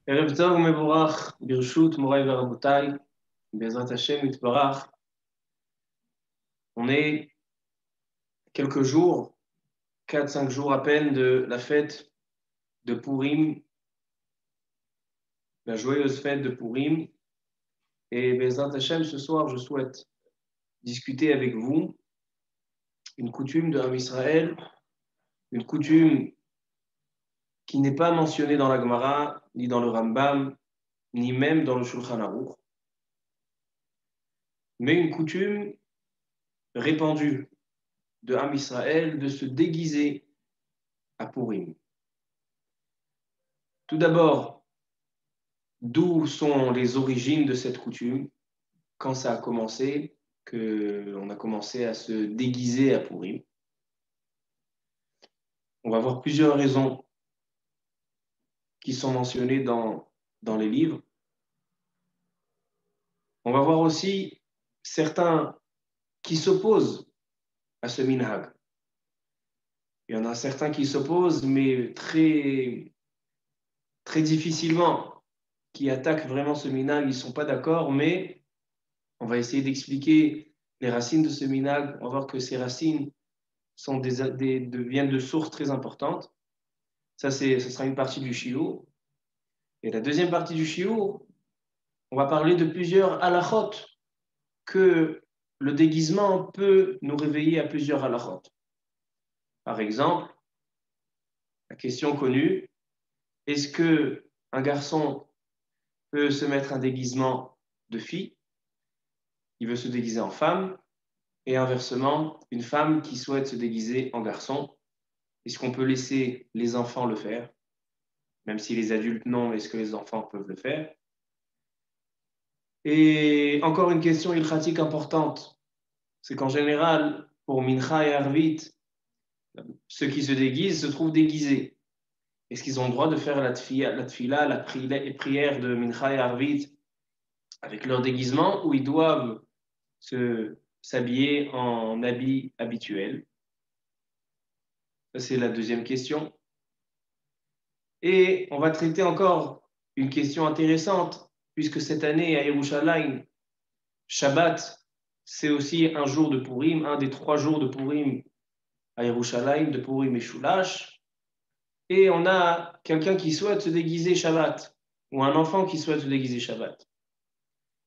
ערב טוב ומבורך, ברשות מוריי ורבותיי, בעזרת Hashem יתברך. On est quelques jours, 4-5 jours à peine de la fête de Purim, la joyeuse fête de Purim. Et Bezrat Hashem, ce soir, je souhaite discuter avec vous une coutume de Ham Israël, une coutume qui n'est pas mentionnée dans la Gemara, ni dans le Rambam, ni même dans le Shulchan Aruch, mais une coutume répandue de Ham Israël de se déguiser à Purim. Tout d'abord, d'où sont les origines de cette coutume? Quand ça a commencé, qu'on a commencé à se déguiser à Purim? On va voir plusieurs raisons qui sont mentionnées dans les livres. On va voir aussi certains qui s'opposent à ce minhag. Il y en a certains qui s'opposent, mais très, très difficilement, qui attaquent vraiment ce minhag. Ils ne sont pas d'accord, mais on va essayer d'expliquer les racines de ce minhag. On va voir que ces racines viennent de sources très importantes. Ça sera une partie du shiur. Et la deuxième partie du shiur, on va parler de plusieurs halachot, que le déguisement peut nous réveiller à plusieurs halachot. Par exemple, la question connue, est-ce qu'un garçon peut se mettre un déguisement de fille? Il veut se déguiser en femme, et inversement, une femme qui souhaite se déguiser en garçon. Est-ce qu'on peut laisser les enfants le faire? Même si les adultes non, est-ce que les enfants peuvent le faire? Et encore une question ilchatique importante, c'est qu'en général, pour Mincha et Arvit, ceux qui se déguisent se trouvent déguisés. Est-ce qu'ils ont le droit de faire la tfila, la prière de Mincha et Arvit avec leur déguisement, ou ils doivent s'habiller en habits habituels? Ça, c'est la deuxième question. Et on va traiter encore une question intéressante, puisque cette année à Yerushalayim, Shabbat, c'est aussi un jour de Purim, un des 3 jours de Purim à Yerushalayim, de Purim et Shulash. Et on a quelqu'un qui souhaite se déguiser Shabbat, ou un enfant qui souhaite se déguiser Shabbat.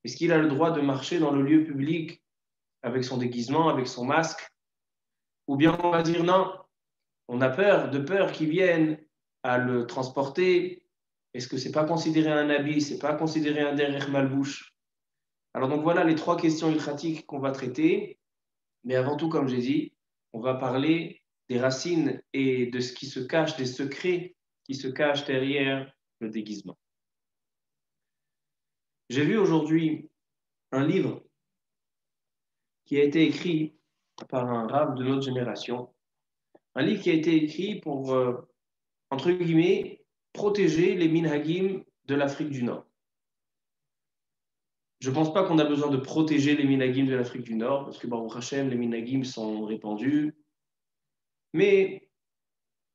Est-ce qu'il a le droit de marcher dans le lieu public avec son déguisement, avec son masque? Ou bien on va dire non, on a de peur qu'il vienne à le transporter. Est-ce que c'est pas considéré un habit, c'est pas considéré un derech malbouche? Alors donc voilà les 3 questions ilchatiques qu'on va traiter. Mais avant tout, comme j'ai dit, on va parler des racines et de ce qui se cache, des secrets qui se cachent derrière le déguisement. J'ai vu aujourd'hui un livre qui a été écrit par un rabbin de notre génération, un livre qui a été écrit pour, entre guillemets, protéger les minhagim de l'Afrique du Nord. Je ne pense pas qu'on a besoin de protéger les minhagim de l'Afrique du Nord, parce que Baruch Hashem, les minhagim sont répandus. Mais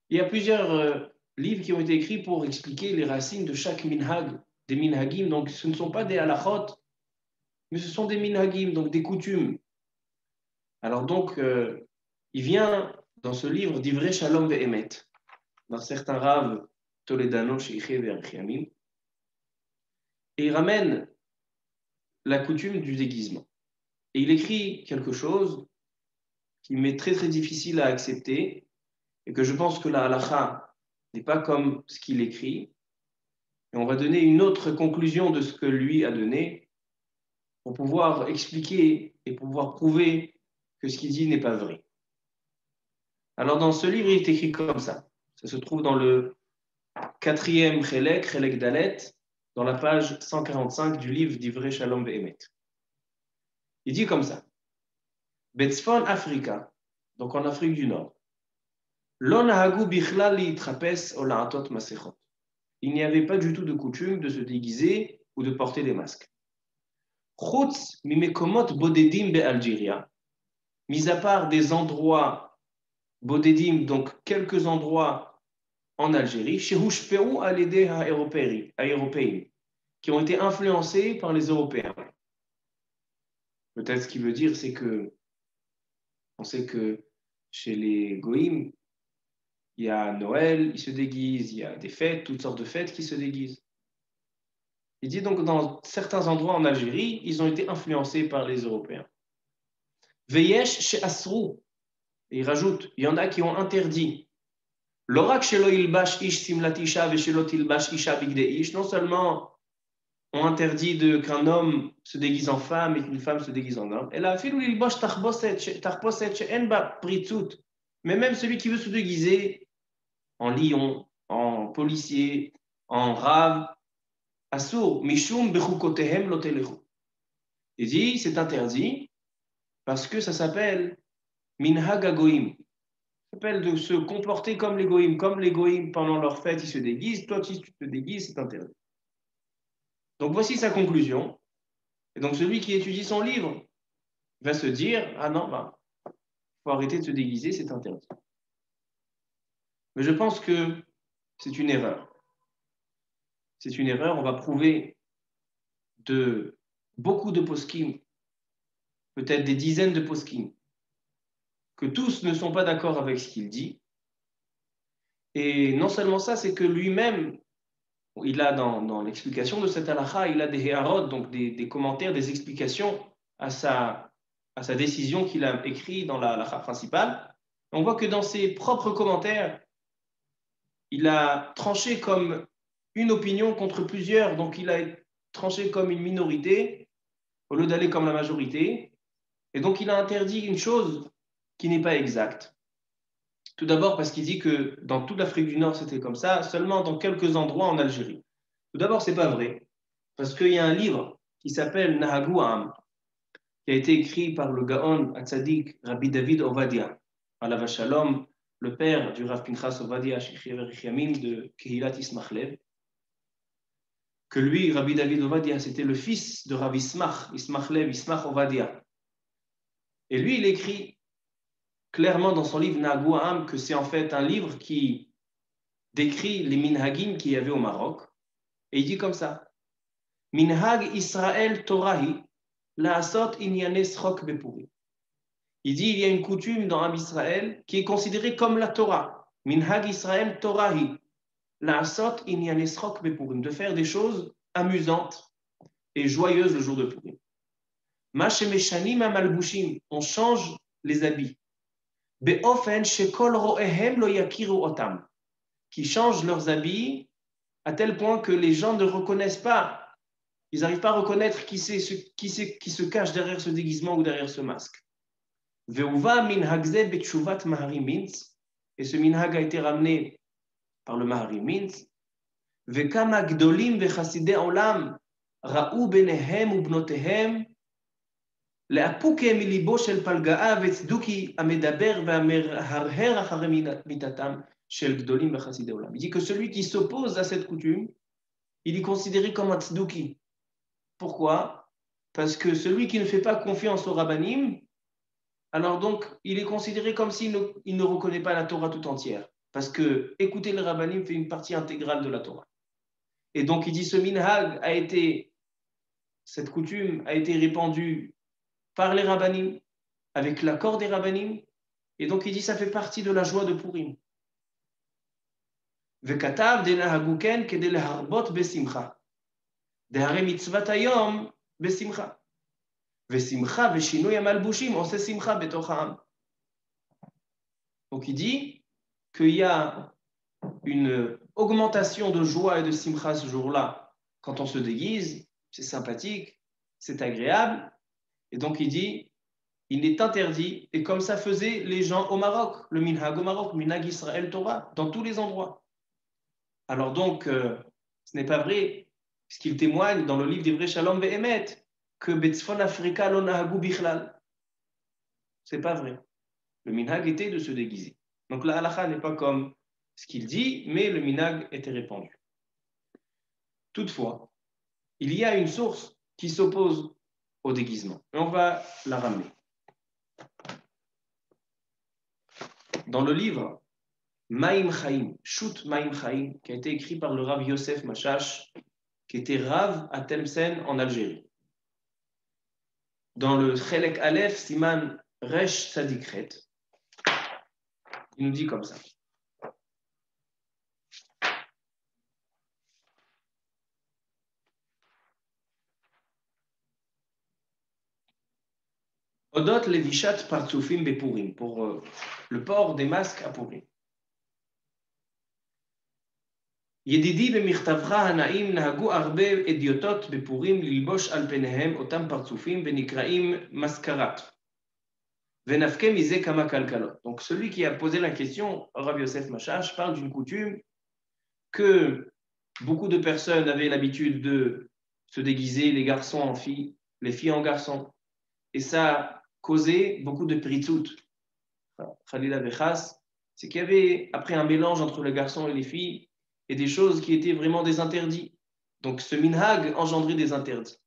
il y a plusieurs livres qui ont été écrits pour expliquer les racines de chaque minhag, des minhagim. Donc ce ne sont pas des halachot, mais ce sont des minhagim, donc des coutumes. Alors donc, il vient dans ce livre d'Ivrei Shalom ve'emet, d'un certain Rav Toledano Sheikhé Ve'Archiamim, et il ramène la coutume du déguisement. Et il écrit quelque chose qui m'est très très difficile à accepter, et que je pense que la halacha n'est pas comme ce qu'il écrit. Et on va donner une autre conclusion de ce que lui a donné pour pouvoir expliquer et pouvoir prouver que ce qu'il dit n'est pas vrai. Alors dans ce livre, il est écrit comme ça. Ça se trouve dans le 4e Chelek Dalet, dans la page 145 du livre d'Ivrei Shalom Ve'emet. Il dit comme ça. Betzfon Africa, donc en Afrique du Nord, Lo nahagu bichlal litrapes o la'atot masechot. Il n'y avait pas du tout de coutume de se déguiser ou de porter des masques. Chutz mimekomot bodedim be'Algérie, mis à part des endroits bodedim, donc quelques endroits en Algérie, shehushpeu al-yedei ha-européim, qui ont été influencés par les Européens. Peut-être ce qu'il veut dire, c'est que on sait que chez les Goïms, il y a Noël, ils se déguisent, il y a des fêtes, toutes sortes de fêtes qui se déguisent. Il dit donc dans certains endroits en Algérie, ils ont été influencés par les Européens. Veyesh chez Asrou, et il rajoute, il y en a qui ont interdit. L'orak shelo ilbash ish simlatisha veshelot ilbash isha bigde ish, non seulement ont interdit qu'un homme se déguise en femme et qu'une femme se déguise en homme, et la filou ilbash tarposet she'en ba pritzut, mais même celui qui veut se déguiser en lion, en policier, en rave, assour, mishum bechukotehem lotelechu. Il dit, c'est interdit parce que ça s'appelle minhag hagoïm. Ça s'appelle de se comporter comme les goïms. Comme les goïms, pendant leur fête, ils se déguisent. Toi, si tu te déguises, c'est interdit. Donc, voici sa conclusion. Et donc, celui qui étudie son livre va se dire, ah non, il faut arrêter de se déguiser, c'est interdit. Mais je pense que c'est une erreur. C'est une erreur. On va prouver de beaucoup de poskim, peut-être des dizaines de poskim, que tous ne sont pas d'accord avec ce qu'il dit. Et non seulement ça, c'est que lui-même, il a dans l'explication de cette halakha, il a des héarot, donc des commentaires, des explications à sa décision qu'il a écrit dans la halakha principale. On voit que dans ses propres commentaires, il a tranché comme une opinion contre plusieurs, donc il a tranché comme une minorité au lieu d'aller comme la majorité. Et donc il a interdit une chose qui n'est pas exacte. Tout d'abord parce qu'il dit que dans toute l'Afrique du Nord, c'était comme ça, seulement dans quelques endroits en Algérie. Tout d'abord, ce n'est pas vrai, parce qu'il y a un livre qui s'appelle Nahagou Am, qui a été écrit par le Gaon Hatzadik Rabbi David Ovadia, alav Shalom, le père du Rav Pinchas Ovadia, de Kehilat Ismachlev, que lui, Rabbi David Ovadia, c'était le fils de Rav Ismachlev, Ismach Ovadia. Et lui, il écrit clairement dans son livre Nahagou Am que c'est en fait un livre qui décrit les minhagim qu'il y avait au Maroc. Et il dit comme ça, Minhag Israël Torahi, la'asot inyane srok bepurim. Il dit, il y a une coutume dans Am Israël qui est considérée comme la Torah. Minhag Israël Torahi, la'asot inyane srok bepurim, de faire des choses amusantes et joyeuses le jour de Purim. Ma shemeshanim amalbushim, on change les habits. Be'ofen shekol ro'ehem lo yakiru otam, qui changent leurs habits à tel point que les gens ne reconnaissent pas, ils n'arrivent pas à reconnaître qui se cache derrière ce déguisement ou derrière ce masque. Veuva minhagze betshuvat mahari mintz, et ce minhag a été ramené par le mahari mintz. Vekama gdolim vechassidei olam ra'u benehem ubnotehem להפוקה מליבו של פלגאה וצדוקי המדבר והמהרהר אחרי מיתתם של גדולים וחסידי עולם. Il dit que celui qui s'oppose à cette coutume, il est considéré comme un tzduki. Pourquoi? Parce que celui qui ne fait pas confiance au rabbanim, alors donc il est considéré comme s'il ne reconnaît pas la Torah tout entière. Parce que écouter le rabbanim fait une partie intégrale de la Torah. Et donc il dit ce minhag a été, cette coutume a été répandue par les rabbanim, avec l'accord des rabbanim, et donc il dit ça fait partie de la joie de Purim. Vekatav denahagu ken kedei leharbot besimcha, dehare mitzvat hayom besimcha, vesimcha veshinui hamalbushim ose simcha betoch ha'am. Donc il dit qu'il y a une augmentation de joie et de simcha ce jour-là quand on se déguise, c'est sympathique, c'est agréable, et donc il dit il est interdit, et comme ça faisaient les gens au Maroc, le minhag au Maroc, minhag Israël Torah, dans tous les endroits. Alors donc, ce n'est pas vrai, puisqu'il témoigne dans le livre d'Ivrei Shalom Ve'emet, que Betzfon Afrika lo nahagu bichlal. C'est pas vrai. Le minhag était de se déguiser. Donc la halakha n'est pas comme ce qu'il dit, mais le minhag était répandu. Toutefois, il y a une source qui s'oppose au déguisement, et on va la ramener. Dans le livre Maïm Chaim, Shoot Maïm Chaim, qui a été écrit par le Rav Yosef Machash, qui était Rav à Tlemcen en Algérie. Dans le Chelek Aleph, Siman Resh Sadikret, il nous dit comme ça. Odot Levishat Partsufim Bepurim, pour le port des masques à Purim. ידידי במכתבך הנעים נהגו הרבה אדיוטות בפורים ללבוש על פניהם אותם פרצופים ונקראים מסקרת. ונפקה מזה כמה כלכלות. Donc celui qui a posé la question, Rav Yosef Machash, parle d'une coutume que beaucoup de personnes avaient l'habitude de se déguiser, les garçons en filles, les filles en garçons. Et ça causait beaucoup de pritzout. Khalila Vechas, c'est qu'il y avait, après un mélange entre les garçons et les filles, et des choses qui étaient vraiment des interdits. Donc ce minhag engendrait des interdits.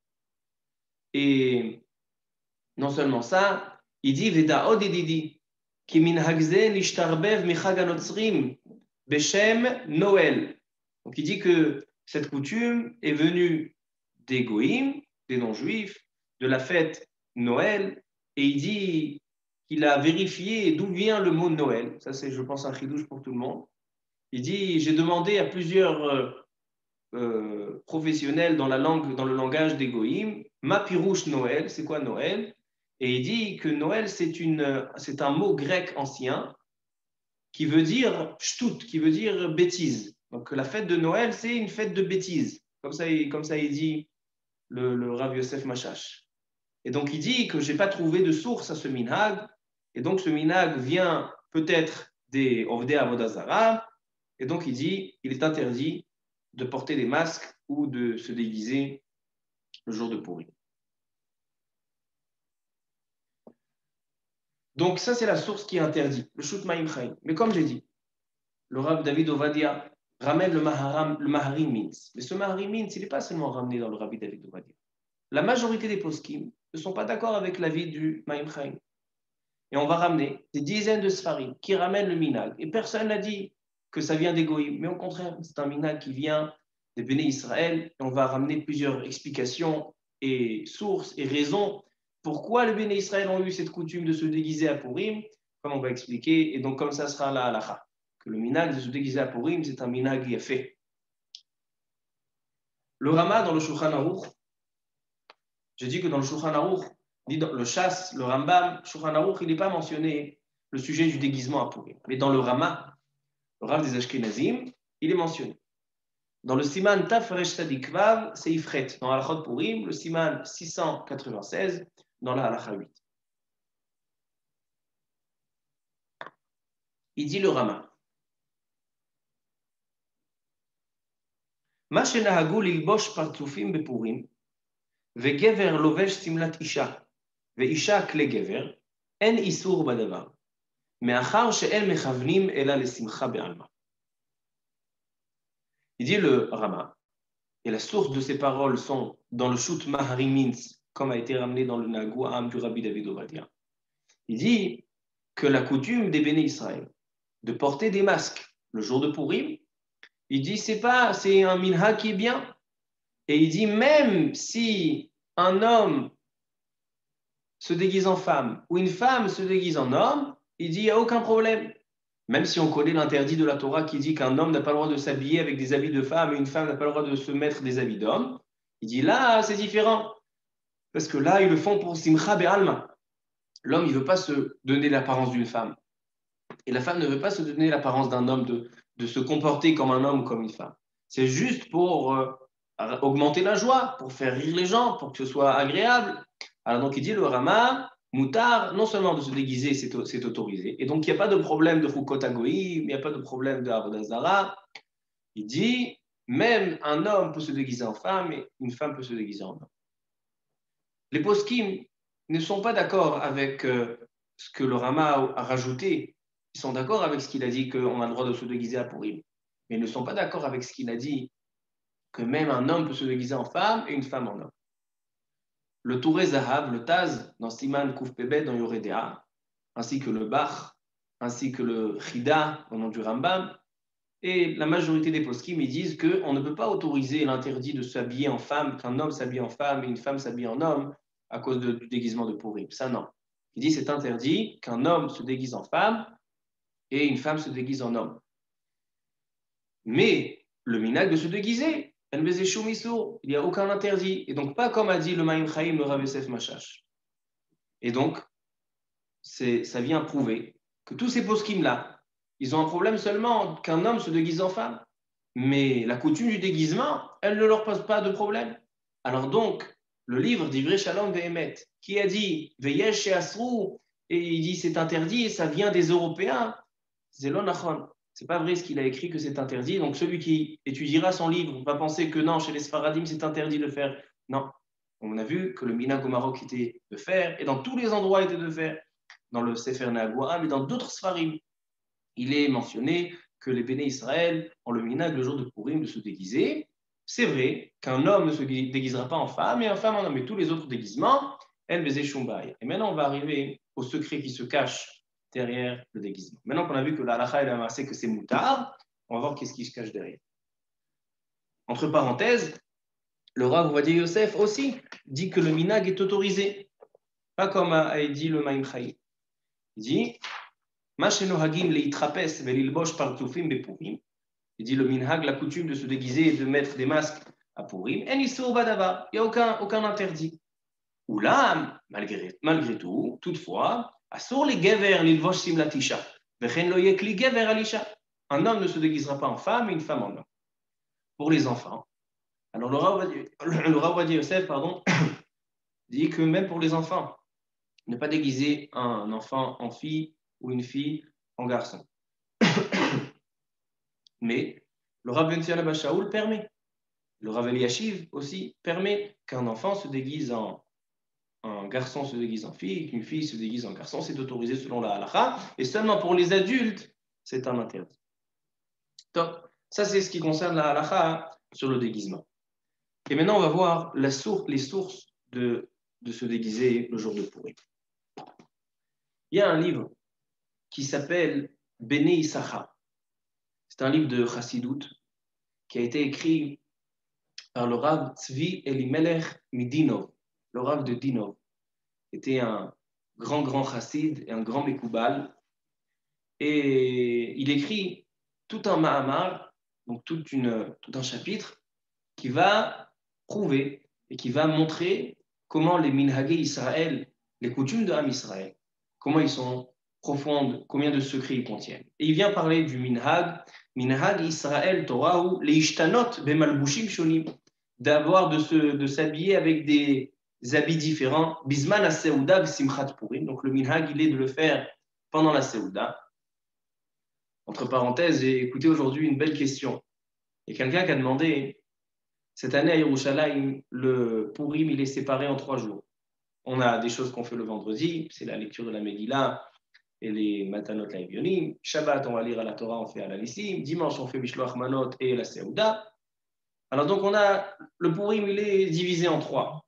Et non seulement ça, il dit Veda odididi ki minhagze nishtarbev michag anotzrim beshem Noël. Donc il dit que cette coutume est venue des goïms, des non-juifs, de la fête Noël, et il dit qu'il a vérifié d'où vient le mot Noël. Ça c'est, je pense, un chidouche pour tout le monde. Il dit, j'ai demandé à plusieurs professionnels dans le langage des goïms, ma pirouche Noël, c'est quoi Noël? Et il dit que Noël, c'est un mot grec ancien qui veut dire shtout, qui veut dire bêtise. Donc la fête de Noël, c'est une fête de bêtise. Comme ça il dit le Rav Yosef Machash. Et donc il dit que je n'ai pas trouvé de source à ce minhag. Et donc ce minhag vient peut-être des Ovdei Avodah Zarah. Et donc il dit, il est interdit de porter des masques ou de se déguiser le jour de Purim. Donc ça c'est la source qui est interdite, le Shut Ma'im Chaim. Mais comme j'ai dit, le Rav David Ovadia ramène le Maharim Mintz. Mais ce Maharim Mintz, il n'est pas seulement ramené dans le Rabbi David Ovadia. La majorité des poskim ne sont pas d'accord avec l'avis du Ma'im Chaim. Et on va ramener des dizaines de Sfarim qui ramènent le minag. Et personne n'a dit que ça vient des goïms, mais au contraire, c'est un minag qui vient des Béné Israël. Et on va ramener plusieurs explications et sources et raisons pourquoi les Béné Israël ont eu cette coutume de se déguiser à Purim, comme on va expliquer. Et donc, comme ça sera la halacha, que le minag de se déguiser à Purim, c'est un minag yafé. Le Rama dans le Shulchan Aruch, j'ai dit que dans le Shulchan Aruch, dit dans le Shas, le Rambam, Shulchan Aruch, il n'est pas mentionné le sujet du déguisement à Purim. Mais dans le Rama, le Rav des Ashkenazim, il est mentionné. Dans le Siman Taf Resh Sadik Vav, c'est Ifret. Dans Halachot Purim, le Siman 696, dans la Halacha 8. Il dit le Rama. Ma shenahagu lilbosh partsufim bepurim, vegever lovesh simlat isha, veisha kle gever, en isur badavar. מאחר שאין מכוונים אלא לשמחה בעלמא. Il dit le Rama, et la source de ces paroles sont dans le Shut Maharim Mintz, comme a été ramené dans le Nagouam du Rabbi David Ovadia. Il dit que la coutume des Béné Israël de porter des masques le jour de Purim, il dit c'est un minha qui est bien. Et il dit même si un homme se déguise en femme ou une femme se déguise en homme, il dit il n'y a aucun problème. Même si on connaît l'interdit de la Torah qui dit qu'un homme n'a pas le droit de s'habiller avec des habits de femme et une femme n'a pas le droit de se mettre des habits d'homme, il dit là, c'est différent. Parce que là, ils le font pour Simcha Be'alma. L'homme, il ne veut pas se donner l'apparence d'une femme. Et la femme ne veut pas se donner l'apparence d'un homme, de se comporter comme un homme ou comme une femme. C'est juste pour augmenter la joie, pour faire rire les gens, pour que ce soit agréable. Alors donc, il dit le Rama, Moutar, non seulement de se déguiser, c'est autorisé. Et donc, il n'y a pas de problème de Chukot Hagoïm, il n'y a pas de problème de Avodah Zarah. Il dit, même un homme peut se déguiser en femme et une femme peut se déguiser en homme. Les poskim ne sont pas d'accord avec ce que le Rama a rajouté. Ils sont d'accord avec ce qu'il a dit qu'on a le droit de se déguiser à Purim. Mais ils ne sont pas d'accord avec ce qu'il a dit que même un homme peut se déguiser en femme et une femme en homme. Le Touré Zahav, le Taz, dans Siman Kouf Pebet, dans Yoredea, ainsi que le Bach, ainsi que le Chida au nom du Rambam. Et la majorité des poskim, ils disent qu'on ne peut pas autoriser l'interdit de s'habiller en femme, qu'un homme s'habille en femme et une femme s'habille en homme à cause du déguisement de Purim. Ça, non. Il dit c'est interdit qu'un homme se déguise en femme et une femme se déguise en homme. Mais le minag de se déguiser, il n'y a aucun interdit. Et donc, pas comme a dit le Maïm Chaim, le Rav Yosef Machash. Et donc, ça vient prouver que tous ces poskim-là, ils ont un problème seulement qu'un homme se déguise en femme. Mais la coutume du déguisement, elle ne leur pose pas de problème. Alors donc, le livre d'Ivrei Shalom Vehemet, qui a dit Veyesh et Asrou, et il dit c'est interdit et ça vient des Européens, c'est l'onachon. C'est pas vrai ce qu'il a écrit que c'est interdit. Donc celui qui étudiera son livre va penser que non, chez les Sfaradim, c'est interdit de faire. Non. On a vu que le minhag au Maroc était de faire, et dans tous les endroits était de faire. Dans le Sefer Nahagua, mais dans d'autres Sfarim. Il est mentionné que les Béné Israël ont le minhag le jour de Purim de se déguiser. C'est vrai qu'un homme ne se déguisera pas en femme et une femme en homme, mais tous les autres déguisements, elle faisait shumbaï. Et maintenant, on va arriver au secret qui se cache derrière le déguisement. Maintenant qu'on a vu que la halakha est amassée, que c'est moutard, on va voir qu'est-ce qui se cache derrière. Entre parenthèses, le Rav Ovadia Yosef aussi dit que le minhag est autorisé, pas comme a dit le Maïm Chaim. Il dit il dit le minhag, la coutume de se déguiser et de mettre des masques à Purim, il n'y a aucun interdit. Ou là, malgré tout, toutefois, un homme ne se déguisera pas en femme et une femme en homme. Pour les enfants. Alors le Rav Ovadia Yosef, dit que même pour les enfants, ne pas déguiser un enfant en fille ou une fille en garçon. Mais le Rav Ben Zion Abba Shaul permet. Le Rav Eliashiv aussi permet qu'un enfant se déguise un garçon se déguise en fille et qu'une fille se déguise en garçon. C'est autorisé selon la halakha. Et seulement pour les adultes, c'est un interdit. Donc, ça, c'est ce qui concerne la halakha sur le déguisement. Et maintenant, on va voir les sources de se déguiser le jour de Purim. Il y a un livre qui s'appelle Bene Issachar. C'est un livre de Chassidut qui a été écrit par le Rav Tzvi Elimelech Midinov, le Rav de Dinov. Était un grand chassid et un grand Mekoubal. Et il écrit tout un Mahamar, donc tout un chapitre, qui va prouver et qui va montrer comment les Minhagé Israël, les coutumes de Ham Israël, comment ils sont profondes, combien de secrets ils contiennent. Et il vient parler du Minhag Israël Torahu leishtanot bemalbushim shonim, d'avoir de s'habiller avec des habits différents. Bisman la Seouda simchat Purim. Donc le Minhag, il est de le faire pendant la Seouda. Entre parenthèses, j'ai écouté aujourd'hui une belle question. Il y a quelqu'un qui a demandé, cette année à Yerushalayim, le Purim, il est séparé en 3 jours. On a des choses qu'on fait le vendredi, c'est la lecture de la Megillah et les Matanot Laïbionim. Shabbat, on va lire à la Torah, on fait à la Nissim. Dimanche, on fait Mishloach Manot et la Seouda. Alors donc, on a le Purim, il est divisé en 3.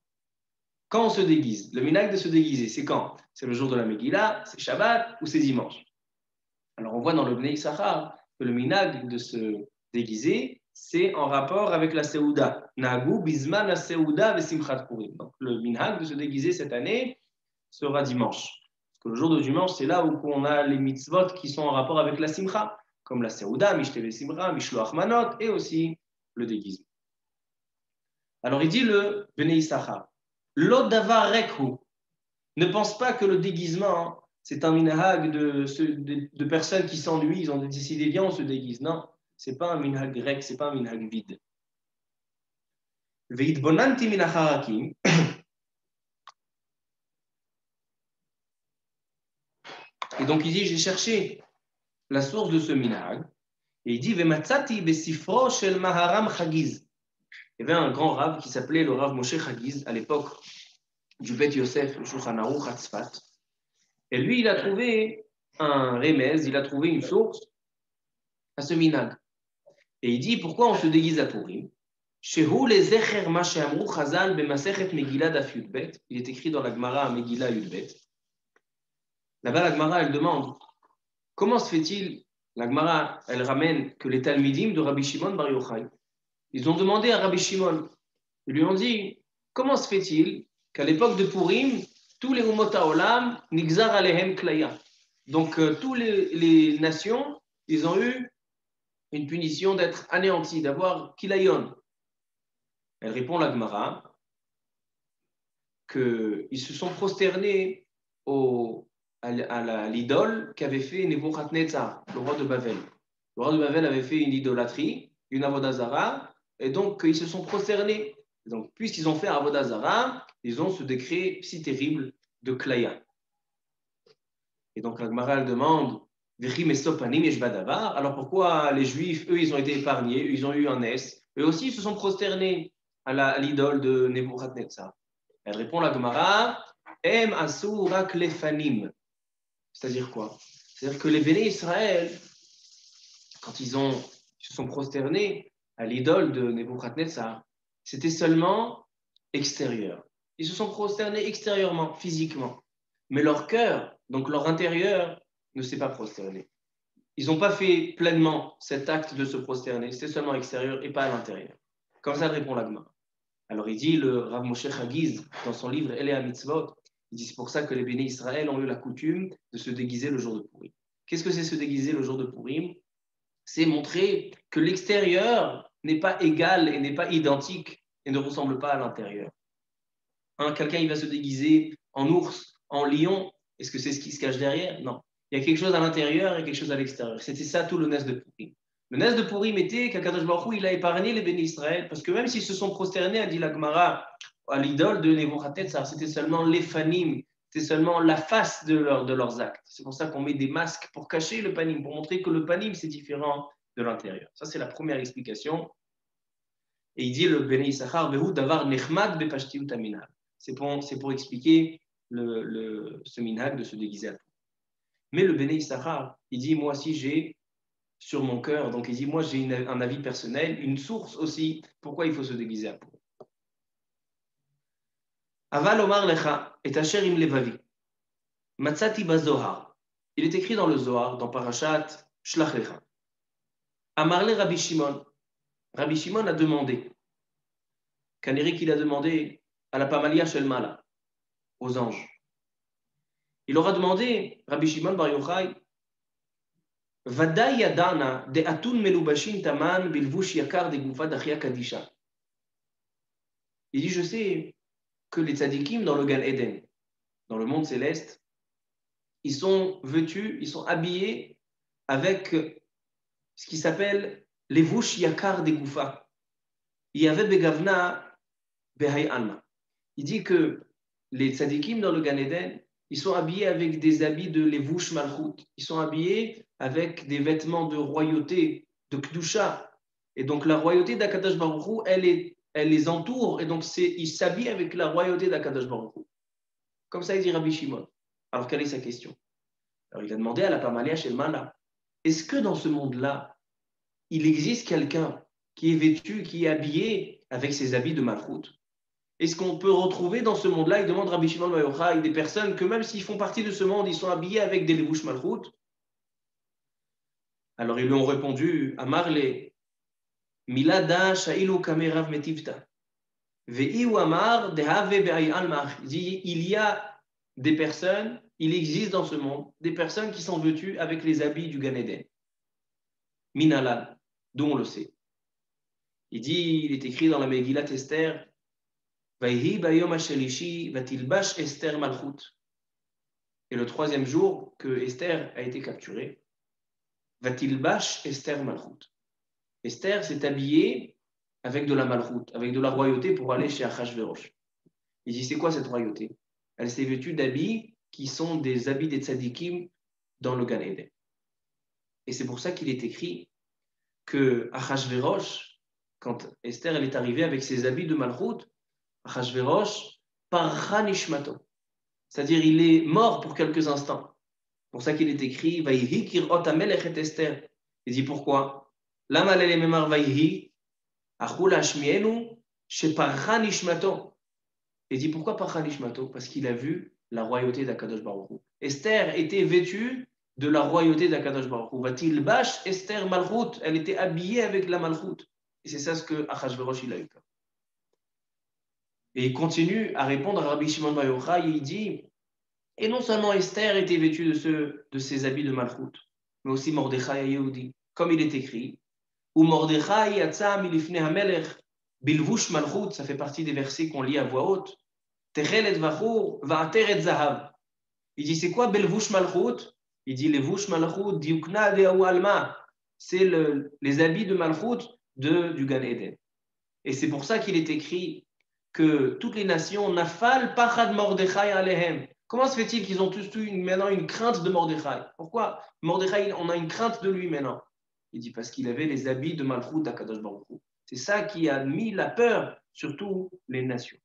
Quand on se déguise, le minhag de se déguiser, c'est quand? C'est le jour de la Megillah, c'est Shabbat ou c'est dimanche? Alors on voit dans le Bnei Issachar que le minhag de se déguiser, c'est en rapport avec la Seouda. Nagu bisman la Seouda vesimchat Purim. Donc le minhag de se déguiser cette année sera dimanche. Parce que le jour de dimanche, c'est là où on a les mitzvot qui sont en rapport avec la simcha, comme la Seouda, Mishteve Simcha, Mishloach Manot, et aussi le déguisement. Alors il dit le Bnei Issachar, L'odavar rekhu, ne pense pas que le déguisement, c'est un minhag de personnes qui s'ennuient, ils ont décidé, viens, on se déguise. Non, c'est pas un minhag grec, c'est pas un minhag vide. Veitbonanti minacharakim. Et donc il dit, j'ai cherché la source de ce minhag, et il dit, Vematzati besifro shel Maharam Chagiz. Il y avait un grand rave qui s'appelait le Rav Moshe Chagiz à l'époque du Bet Yosef, le Shulchan Aruch Hatzfat. Et lui, il a trouvé un remez, il a trouvé une source à ce minhag. Et il dit, pourquoi on se déguise à Purim? Shehu lezecher ma she'amru Chazal b'masechet Megillah daf Yudbet. Il est écrit dans la Gemara à Megillah Yudbet. Là-bas, la Gemara, elle demande, Comment se fait-il, la Gemara, elle ramène que les Talmidim de Rabbi Shimon Bar Yochai, ils ont demandé à Rabbi Shimon, ils lui ont dit, comment se fait-il qu'à l'époque de Purim, tous les Umot HaOlam, Nigzar Alehem Klaya. Donc, tous les nations, ils ont eu une punition d'être anéantis, d'avoir Kilayon. Elle répond, la Gemara, qu'ils se sont prosternés à l'idole qu'avait fait Nebuchadnezzar, le roi de Babel. Le roi de Babel avait fait une idolâtrie, une avodazara, et donc ils se sont prosternés. Donc, puisqu'ils ont fait avodazara, ils ont ce décret si terrible de Klaya. Et donc, la Gemara demande, alors pourquoi les Juifs, eux, ils ont été épargnés, ils ont eu un S, eux aussi, ils se sont prosternés à l'idole de Nebuchadnezzar. Elle répond, la Gemara, Em asurak lefanim. C'est-à-dire quoi? C'est-à-dire que les béné Israël, quand ils se sont prosternés à l'idole de Nebuchadnezzar, c'était seulement extérieur. Ils se sont prosternés extérieurement, physiquement. Mais leur cœur, donc leur intérieur, ne s'est pas prosterné. Ils n'ont pas fait pleinement cet acte de se prosterner. C'était seulement extérieur et pas à l'intérieur. Comme ça répond la Gemara. Alors il dit, le Rav Moshe Chagiz, dans son livre Elea Mitzvot, il dit c'est pour ça que les béné Israël ont eu la coutume de se déguiser le jour de Purim. Qu'est-ce que c'est se déguiser le jour de Purim? C'est montrer que l'extérieur n'est pas égal et n'est pas identique et ne ressemble pas à l'intérieur. Quelqu'un il va se déguiser en ours, en lion, est-ce que c'est ce qui se cache derrière? Non. Il y a quelque chose à l'intérieur et quelque chose à l'extérieur. C'était ça tout le Nes de Purim. Le Nes de Purim était qu'Akadosh Baruch Hu, il a épargné les béné Israël, parce que même s'ils se sont prosternés, a dit la Gemara, à l'idole de Nebuchadnezzar, c'était seulement l'éphanim, c'était seulement la face de leurs actes. C'est pour ça qu'on met des masques pour cacher le panim, pour montrer que le panim, c'est différent de l'intérieur. Ça, c'est la première explication. Et il dit le béné Issachar, Vehu davar nechmad bepashtiut aminal. C'est pour expliquer ce minhag de se déguiser à tout. Mais le béné Issachar, il dit, moi aussi j'ai sur mon cœur, donc il dit, moi j'ai un avis personnel, une source aussi, pourquoi il faut se déguiser à tout. Aval omar lecha et asher im levavi. Matzati bazohar. Il est écrit dans le Zohar, dans Parashat Shlach lecha. Amarle Rabbi Shimon. Rabbi Shimon a demandé. Kaneri qu'il a demandé à la Pamalia Shelmala, aux anges. Il aura demandé, Rabbi Shimon Bar Yochai, Vadaï yadana de atun melubashin taman bilvush yakar de gufa d'achia kadisha. Il dit, je sais que les tzadikim dans le Gan Eden, dans le monde céleste, ils sont vêtus, ils sont habillés avec ce qui s'appelle les vush yakar de gufa. Il y avait begavna behay alma. Il dit que les tzadikim dans le Gan Eden, ils sont habillés avec des habits de levush malchut. Ils sont habillés avec des vêtements de royauté, de kdusha. Et donc la royauté d'Akadosh Baruch Hu, elle les entoure. Et donc ils s'habillent avec la royauté d'Akadosh Baruch Hu. Comme ça, il dit Rabbi Shimon. Alors quelle est sa question? Alors il a demandé à la Pamalia Shelmala, est-ce que dans ce monde-là, il existe quelqu'un qui est vêtu, qui est habillé avec ses habits de malchut? Est-ce qu'on peut retrouver dans ce monde-là, il demande Rabbi Shimon Bar Yochai, des personnes que même s'ils font partie de ce monde, ils sont habillés avec des levush malchut? Alors ils lui ont répondu, Amarle, Milada sha'ilu kamerav metivta. Ve'iu amar dehave be'ayan mach. Il y a des personnes, il existe dans ce monde, des personnes qui sont vêtues avec les habits du Gan Eden. Minalal, d'où on le sait. Il dit, il est écrit dans la Megillat Esther, Vayhi bayom hashelishi vatilbash Esther malchut. Et le troisième jour que Esther a été capturée, vatilbash Esther malchut. Esther s'est habillée avec de la malchut, avec de la royauté pour aller chez Achashverosh. Il dit, c'est quoi cette royauté? Elle s'est vêtue d'habits qui sont des habits des tzadikim dans le Gan Eden. Et c'est pour ça qu'il est écrit que Achashverosh, quand Esther elle est arrivée avec ses habits de malchut, Achashverosh parcha nishmato. C'est-à-dire, il est mort pour quelques instants. C'est pour ça qu'il est écrit Vayhi kirot hamelech et Esther. Il dit pourquoi? Lama lele memar vayhi achul hashmienu sheparcha nishmato. Il dit pourquoi parcha nishmato? Parce qu'il a vu la royauté d'Akadosh Baruch Hu. Esther était vêtue de la royauté d'Akadosh Baruch Hu. Va-t-il bâche Esther Malchut, elle était habillée avec la Malchut. Et c'est ça ce que Achashverosh il a eu peur. Et il continue à répondre à Rabbi Shimon Bar Yochai, et il dit, et non seulement Esther était vêtue de ses habits de Malchut, mais aussi Mordechai Yehudi, comme il est écrit, ou Mordechai yatsa milifnei hamelech bilvush Malchut, ça fait partie des versets qu'on lit à voix haute, Techel et vachur va'ater et zahav. Il dit, c'est quoi Belvush Malchut? Il dit, les Vush Malchut diukna de alma, c'est les habits de Malchut du Gan Eden. Et c'est pour ça qu'il est écrit que toutes les nations, Nafal Pachad Mordechai Alehem. Comment se fait-il qu'ils ont tous eu maintenant une crainte de Mordechai? Pourquoi Mordechai, on a une crainte de lui maintenant? Il dit, parce qu'il avait les habits de Malchut d'Akadosh Baruch Hu. C'est ça qui a mis la peur sur toutes les nations.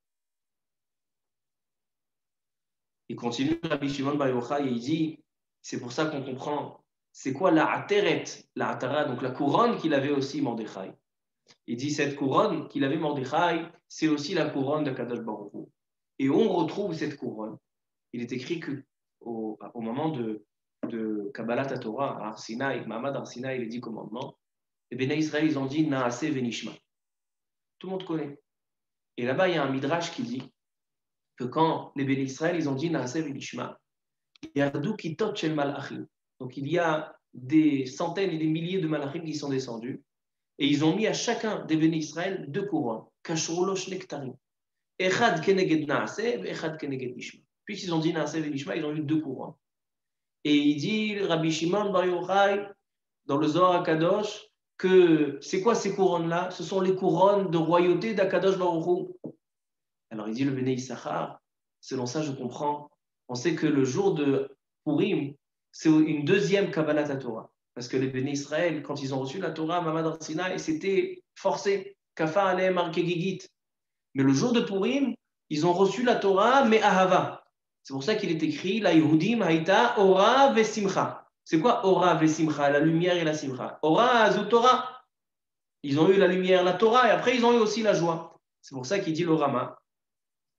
Il continue, Rabbi Shimon Bar Yochai, et il dit, c'est pour ça qu'on comprend, c'est quoi la ateret, la atara, donc la couronne qu'il avait aussi Mordechai. Il dit, cette couronne qu'il avait Mordechai, c'est aussi la couronne de Kadosh Baruch Hu. Et on retrouve cette couronne. Il est écrit qu'au moment de Kabbalat Torah, à Arsinaï, Mahamad Arsinaï, les 10 commandements, les Béné Israël, ils ont dit Naase Venishma. Tout le monde connaît. Et là-bas, il y a un midrash qui dit que quand les Béné Israël, ils ont dit Naase Venishma, Yardou Kitot Shel Malachim. Donc il y a des centaines et des milliers de malachim qui sont descendus. Et ils ont mis à chacun des bénis Israël 2 couronnes. Kashroulosh nektarim. Echad keneged naase, echad keneged nishma. Puis ils ont dit naase et nishma, ils ont eu 2 couronnes. Et il dit, Rabbi Shimon Bar Yochai, dans le Zohar HaKadosh, que c'est quoi ces couronnes-là? Ce sont les couronnes de royauté d'Akadosh Baruch Hu. Alors il dit le Béné Issachar, selon ça je comprends, on sait que le jour de Purim, c'est une deuxième Kabbalat Torah. Parce que les Béné Israël, quand ils ont reçu la Torah, Mamad Arsinaï, c'était forcé. Kafa alem arkegigit. Mais le jour de Purim, ils ont reçu la Torah, mais ahava. C'est pour ça qu'il est écrit, la Yehudim haïta ora vesimcha. C'est quoi ora vesimcha? La lumière et la simcha. Ora azu Torah. Ils ont eu la lumière, la Torah, et après ils ont eu aussi la joie. C'est pour ça qu'il dit le Rama,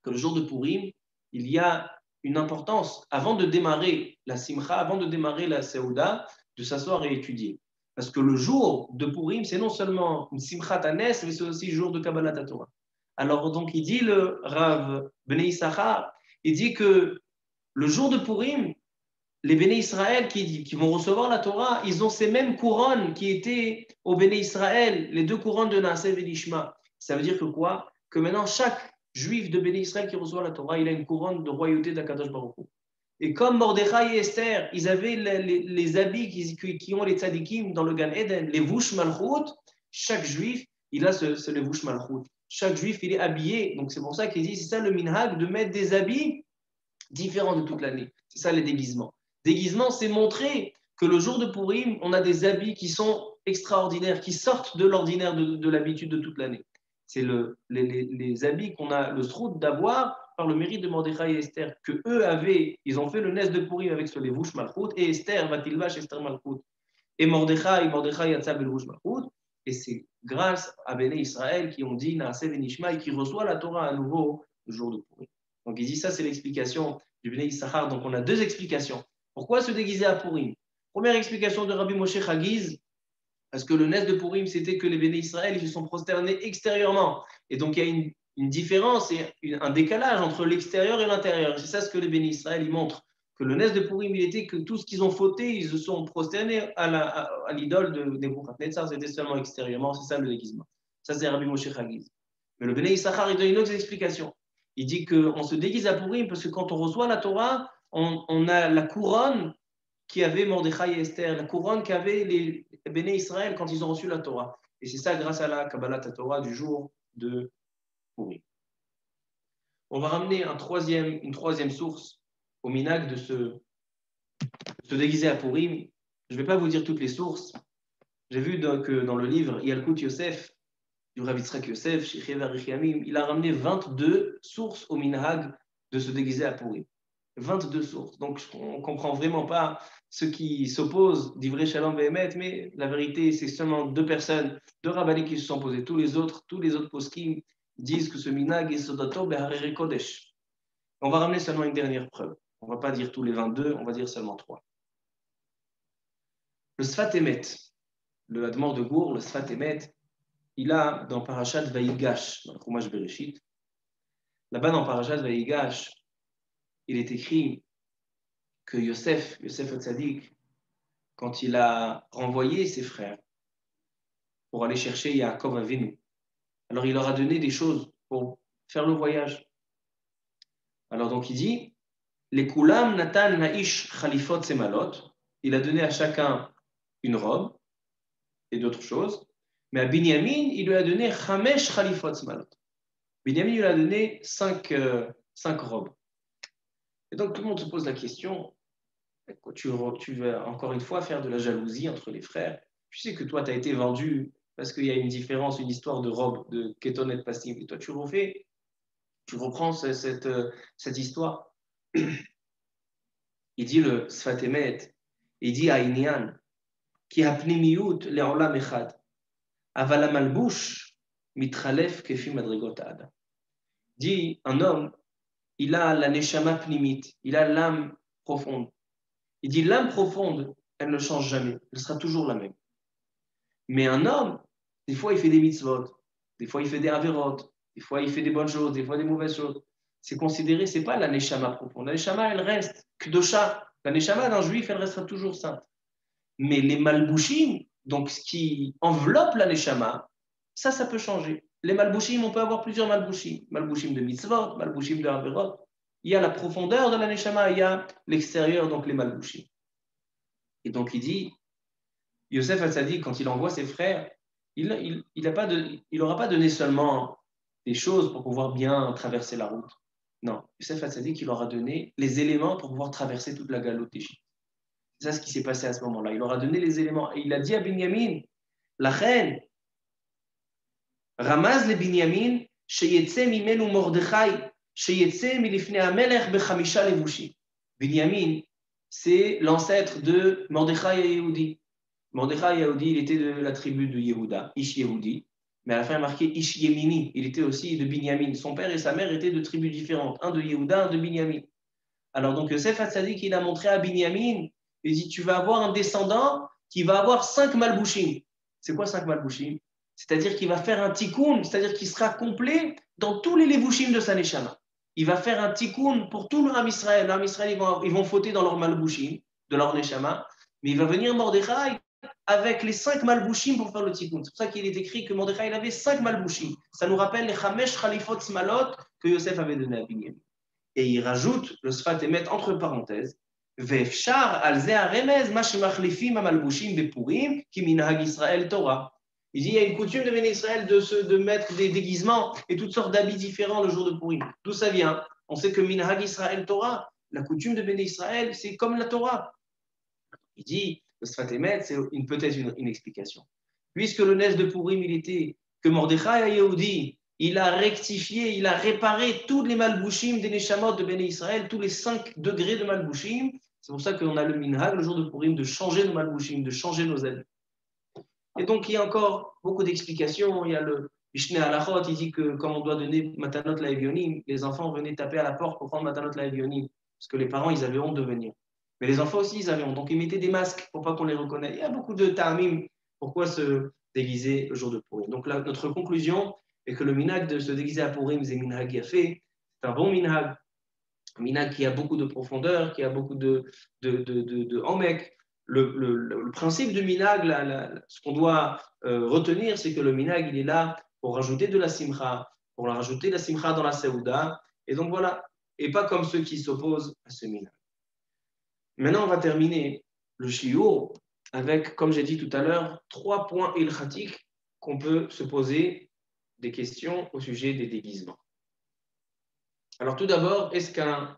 que le jour de Purim, il y a une importance, avant de démarrer la simcha, avant de démarrer la Seouda, de s'asseoir et étudier. Parce que le jour de Purim, c'est non seulement une simchat anes, mais c'est aussi le jour de Kabbalat Torah. Alors donc il dit, le Rav Bnei Issachar, il dit que le jour de Purim, les Béné Israël qui vont recevoir la Torah, ils ont ces mêmes couronnes qui étaient aux Béné Israël, les 2 couronnes de Naasev et Lishma. Ça veut dire que quoi? Que maintenant, chaque juif de Béné Israël qui reçoit la Torah, il a une couronne de royauté d'Akadosh Baruch Hu. Et comme Mordechai et Esther, ils avaient les habits qui ont les tzadikim dans le Gan Eden, les Vush Malchut, chaque juif, il a ce Vush Malchut. Chaque juif, il est habillé. Donc c'est pour ça qu'il dit, c'est ça le minhag, de mettre des habits différents de toute l'année. C'est ça les déguisements. Déguisement, c'est montrer que le jour de Purim, on a des habits qui sont extraordinaires, qui sortent de l'ordinaire de l'habitude de toute l'année. C'est les habits qu'on a le sroud d'avoir par le mérite de Mordechai et Esther, que eux avaient, ils ont fait le nes de Purim avec ce Levush Malchut, et Esther, Vatilvash, Esther Malchut, et Mordechai Yatsa Belvush Malchut, et c'est grâce à Béné Israël qui ont dit Naaseh Venishma et qui reçoit la Torah à nouveau le jour de Purim. Donc il dit ça, c'est l'explication du Béné Issachar. Donc on a 2 explications. Pourquoi se déguiser à Purim? Première explication de Rabbi Moshe Chagiz, parce que le nes de Purim, c'était que les Béné Israël, ils se sont prosternés extérieurement. Et donc il y a une différence et un décalage entre l'extérieur et l'intérieur. C'est ça ce que les Béné Israël ils montrent. Que le nes de Purim, il était que tout ce qu'ils ont fauté, ils se sont prosternés à l'idole de Nebuchadnezzar, c'était seulement extérieurement, c'est ça le déguisement. Ça, c'est Rabbi Moshe Chagiz. Mais le Béné Issachar, il donne une autre explication. Il dit qu'on se déguise à Purim parce que quand on reçoit la Torah, on a la couronne qui avait Mordechai et Esther, la couronne qu'avaient les Béné Israël quand ils ont reçu la Torah. Et c'est ça grâce à la Kabbalat Torah du jour de Purim. On va ramener une troisième source au minag de se déguiser à Purim. Je ne vais pas vous dire toutes les sources. J'ai vu que dans le livre Yalkut Yosef, du Rav Yitzhak Yosef, Shechie Varichiamim, il a ramené 22 sources au minhag de se déguiser à Purim. 22 sources. Donc, on ne comprend vraiment pas ceux qui s'opposent d'Ivrei Shalom Behemet, mais la vérité, c'est seulement 2 personnes, 2 rabbinés qui se sont posés. Tous les autres poskim disent que ce minhag est Sodato Beharere Kodesh. On va ramener seulement une dernière preuve. On ne va pas dire tous les 22, on va dire seulement 3. Le Sfat Emet, le Admor de Gour, le Sfat Emet, il a dans Parashat Vaïgash, dans le Chumash Bereshit, là-bas dans Parashat Vaïgash, il est écrit que Yosef Hatzadik, quand il a renvoyé ses frères pour aller chercher Yaakov Avinu, alors il leur a donné des choses pour faire le voyage. Alors donc il dit, les Kulam Natan Naish Khalifot Semalot, il a donné à chacun une robe et d'autres choses, mais à Binyamin, il lui a donné Chamesh Khalifot Semalot. Binyamin lui a donné cinq robes. Et donc tout le monde se pose la question, tu vas encore une fois faire de la jalousie entre les frères. Tu sais que toi, tu as été vendu parce qu'il y a une différence, une histoire de robe, de Ketonet Passim. Et toi, tu reprends cette histoire. Il dit le Sfat Emet, il dit à Inyan, qui a pnimiyut le'olam echad, aval hamalbush mitralef kefi madrigot ha'adam. Dit, un homme, il a la neshama pnimit, il a l'âme profonde. Il dit, l'âme profonde, elle ne change jamais, elle sera toujours la même. Mais un homme, des fois, il fait des mitzvot, des fois, il fait des averot, des fois, il fait des bonnes choses, des fois, des mauvaises choses. C'est considéré, c'est pas la neshama profonde. La neshama, elle reste kdosha. La neshama d'un juif, elle restera toujours sainte. Mais les malbouchim, donc ce qui enveloppe la neshama, ça peut changer. Les malbouchim, on peut avoir plusieurs malbouchim. Malbouchim de mitzvot, malbouchim de averot. Il y a la profondeur de la neshama, il y a l'extérieur, donc les malbouchim. Et donc il dit, Yosef Hatzadik, quand il envoie ses frères, il n'aura pas donné seulement des choses pour pouvoir bien traverser la route. Non, Yosef Hatzadik, il leur a donné les éléments pour pouvoir traverser toute la galoute d'Égypte. C'est ça ce qui s'est passé à ce moment-là. Il leur a donné les éléments. Et il a dit à Binyamin, la reine, Ramaz le Binyamin, sheyetse mimenu Mordechai, sheyetse milifnei hamelech bechamisha levushim. Binyamin, c'est l'ancêtre de Mordechai et Yehudi. Mordechai Yehudi, il était de la tribu de Yehuda, Ish Yehudi, mais à la fin il a marqué Ish Yemini, il était aussi de Binyamin. Son père et sa mère étaient de tribus différentes, un de Yehuda, un de Binyamin. Alors donc Yosef Hatzadik, il a montré à Binyamin, il dit, tu vas avoir un descendant qui va avoir 5 malbouchim. C'est quoi 5 malbouchim? C'est-à-dire qu'il va faire un tikkun, c'est-à-dire qu'il sera complet dans tous les levushim de sa neshama. Il va faire un tikkun pour tout le Ham Israël. Le Ham Israël, ils vont fauter dans leur malbouchim, de leur neshama, mais il va venir Mordechai avec les 5 malbouchim pour faire le tikkun. C'est pour ça qu'il est écrit que Mordechai il avait 5 malbouchim. Ça nous rappelle les Chamesh Khalifot Smalot que Yosef avait donné à Binyamin. Et il rajoute le Sfat Emet entre parenthèses, Vefshar al ze haremez ma shemachlifim amalbushim bepurim ki minhag Israël Torah. Il dit il y a une coutume de Béné Israël de mettre des déguisements et toutes sortes d'habits différents le jour de Purim. D'où ça vient? On sait que minhag Israël Torah, la coutume de Béné Israël, c'est comme la Torah. Il dit le Sfat Emet, c'est peut-être une explication. Puisque le nes de Purim, il était que Mordechai Yehudi, il a rectifié, il a réparé tous les malbouchim des Neshamot de Béné Israël, tous les 5 degrés de malbouchim. C'est pour ça qu'on a le minhag, le jour de Purim, de changer nos malbouchim, de changer nos habits. Et donc, il y a encore beaucoup d'explications. Il y a le Mishneh Halachot, il dit que comme on doit donner Matanot Laevionim, les enfants venaient taper à la porte pour prendre Matanot Laevionim, parce que les parents, ils avaient honte de venir. Mais les enfants aussi, ils avaient honte. Donc, ils mettaient des masques pour pas qu'on les reconnaisse. Il y a beaucoup de ta'amim. Pourquoi se déguiser le jour de Purim? Donc, là, notre conclusion est que le minhag de se déguiser à Purim, c'est minhag yafé. C'est un bon minhag. Un minhag qui a beaucoup de profondeur, qui a beaucoup de hamek. Le principe du minhag, ce qu'on doit retenir, c'est que le minhag, il est là pour rajouter de la simcha, pour rajouter de la simcha dans la seouda. Et donc, voilà. Et pas comme ceux qui s'opposent à ce minhag. Maintenant, on va terminer le shiur avec, comme j'ai dit tout à l'heure, 3 points ilchatiques qu'on peut se poser des questions au sujet des déguisements. Alors tout d'abord, est-ce qu'un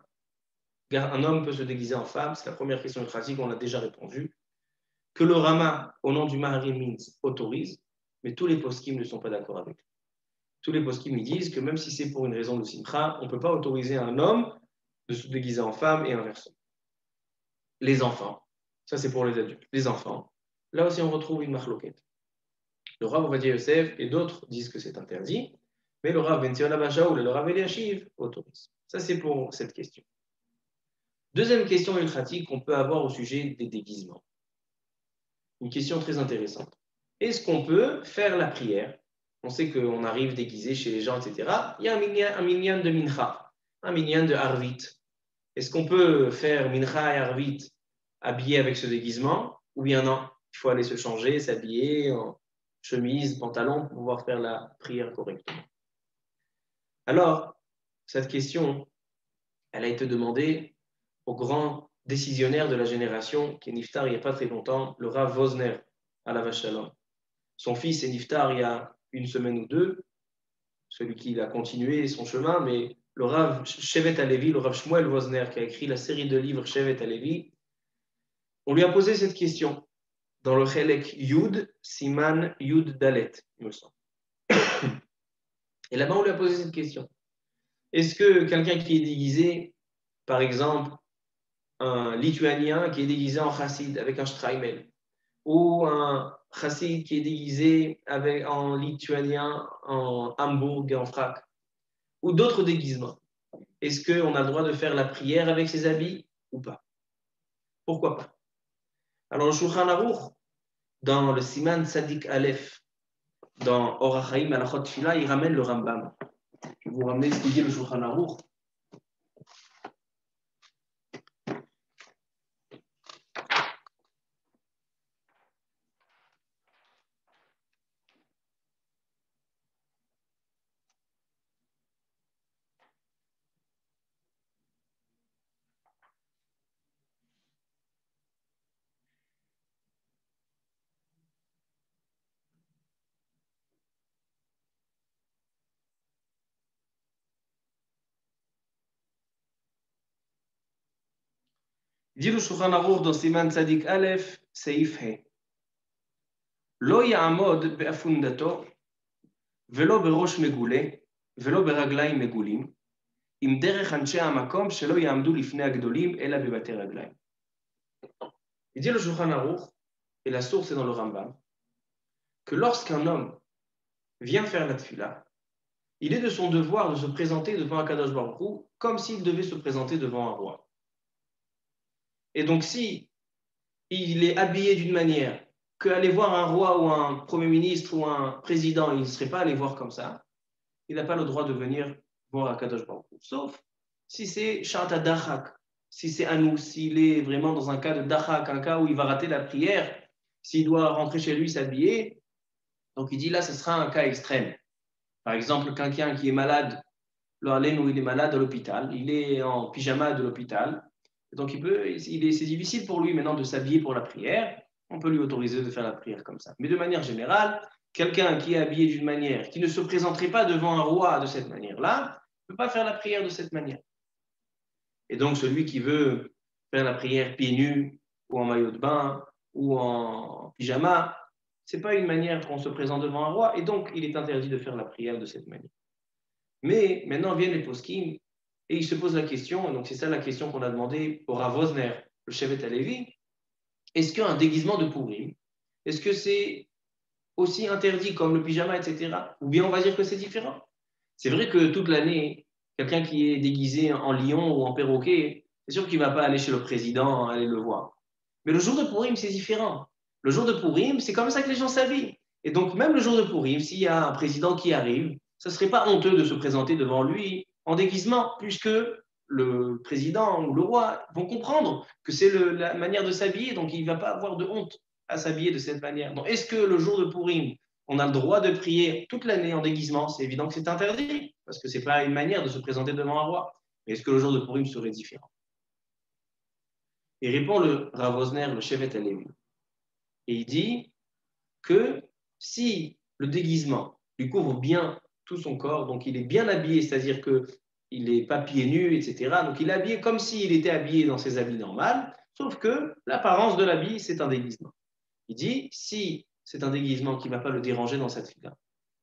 homme peut se déguiser en femme? C'est la première question ilchatique, on l'a déjà répondu. Que le Rama, au nom du Maharim, autorise, mais tous les poskim ne sont pas d'accord avec lui. Tous les poskim disent que même si c'est pour une raison de simcha, on ne peut pas autoriser un homme de se déguiser en femme et inversement. Les enfants, ça c'est pour les adultes, les enfants, là aussi on retrouve une marloquette. Le Rav Ovadia Yosef et d'autres disent que c'est interdit, mais le Rav Ben Zion Abba Shaul et le Rav Eliashiv autorisent. Ça c'est pour cette question. Deuxième question ilchatique qu'on peut avoir au sujet des déguisements. Une question très intéressante. Est-ce qu'on peut faire la prière? On sait qu'on arrive déguisé chez les gens, etc. Il y a un minyan de mincha, un minyan de harvit. Est-ce qu'on peut faire mincha et harvit habillé avec ce déguisement? Ou bien non, il faut aller se changer, s'habiller en chemise, pantalon pour pouvoir faire la prière correctement. Alors, cette question, elle a été demandée au grand décisionnaire de la génération qui est niftar il n'y a pas très longtemps, le Rav Wosner, à la Shalom. Son fils est niftar il y a une semaine ou deux, celui qui a continué son chemin, mais le Rav Shevet Halevi, le Rav Shmuel Wosner, qui a écrit la série de livres Shevet Halevi, on lui a posé cette question dans le Chelek Yud, Siman Yud Dalet, il me semble. Et là-bas, on lui a posé cette question. Est-ce que quelqu'un qui est déguisé, par exemple, un Lituanien qui est déguisé en chassid avec un streimel, ou un chassid qui est déguisé en lituanien, en Hambourg et en frac, ou d'autres déguisements, est-ce qu'on a le droit de faire la prière avec ses habits ou pas? Pourquoi pas? Alors, le Shulchan Aruch, dans le Siman Tzadik Aleph, dans Or HaChaim Halachot Tfila, il ramène le Rambam. Je vais vous ramener ce qu'il dit le Shulchan Aruch. Dit le Shulchan Aruch dans Siman Tzadik Aleph, Seif He. Lo ya'amod be'afundato, velo berosh megule, velo beרגליים מגולים, עם דרך אנשי המקום שלא יעמדו לפני הגדולים, אלא בבתי רגליים. Il dit le Shulchan Aruch, et la source est dans le Rambam, que lorsqu'un homme vient faire la tfila, il est de son devoir de se présenter devant Akadosh Baruch Hu comme s'il devait se présenter devant un roi. Et donc, si il est habillé d'une manière qu'aller voir un roi ou un premier ministre ou un président, il ne serait pas allé voir comme ça, il n'a pas le droit de venir voir Akadosh Baruch Hu. Sauf si c'est Shanta Dachak, si c'est Anou, s'il est vraiment dans un cas de Dachak, un cas où il va rater la prière, s'il doit rentrer chez lui s'habiller. Donc il dit là, ce sera un cas extrême. Par exemple, quelqu'un qui est malade, où il est malade à l'hôpital, il est en pyjama de l'hôpital, donc c'est difficile pour lui maintenant de s'habiller pour la prière, on peut lui autoriser de faire la prière comme ça. Mais de manière générale, quelqu'un qui est habillé d'une manière, qui ne se présenterait pas devant un roi de cette manière-là, ne peut pas faire la prière de cette manière. Et donc celui qui veut faire la prière pieds nus, ou en maillot de bain, ou en pyjama, ce n'est pas une manière qu'on se présente devant un roi, et donc il est interdit de faire la prière de cette manière. Mais maintenant viennent les poskim, et ils se posent la question, et donc c'est ça la question qu'on a demandé au Rav Wosner, le Shevet Halevi, est-ce qu'un déguisement de Purim, est-ce que c'est aussi interdit comme le pyjama, etc. Ou bien on va dire que c'est différent. C'est vrai que toute l'année, quelqu'un qui est déguisé en lion ou en perroquet, c'est sûr qu'il ne va pas aller chez le président, aller le voir. Mais le jour de Purim, c'est différent. Le jour de Purim, c'est comme ça que les gens s'habillent. Et donc, même le jour de Purim, s'il y a un président qui arrive, ce ne serait pas honteux de se présenter devant lui en déguisement, puisque le président ou le roi vont comprendre que c'est la manière de s'habiller, donc il ne va pas avoir de honte à s'habiller de cette manière. Donc, est-ce que le jour de Purim, on a le droit de prier toute l'année en déguisement? C'est évident que c'est interdit, parce que ce n'est pas une manière de se présenter devant un roi. Mais est-ce que le jour de Purim serait différent? Et répond le Rav Wosner, le Shevet Halevi. Et il dit que si le déguisement lui couvre bien tout son corps, donc il est bien habillé, c'est-à-dire qu'il n'est pas pieds nus, etc. Donc il est habillé comme s'il était habillé dans ses habits normaux, sauf que l'apparence de l'habit, c'est un déguisement. Il dit, si c'est un déguisement qui ne va pas le déranger dans cette fila,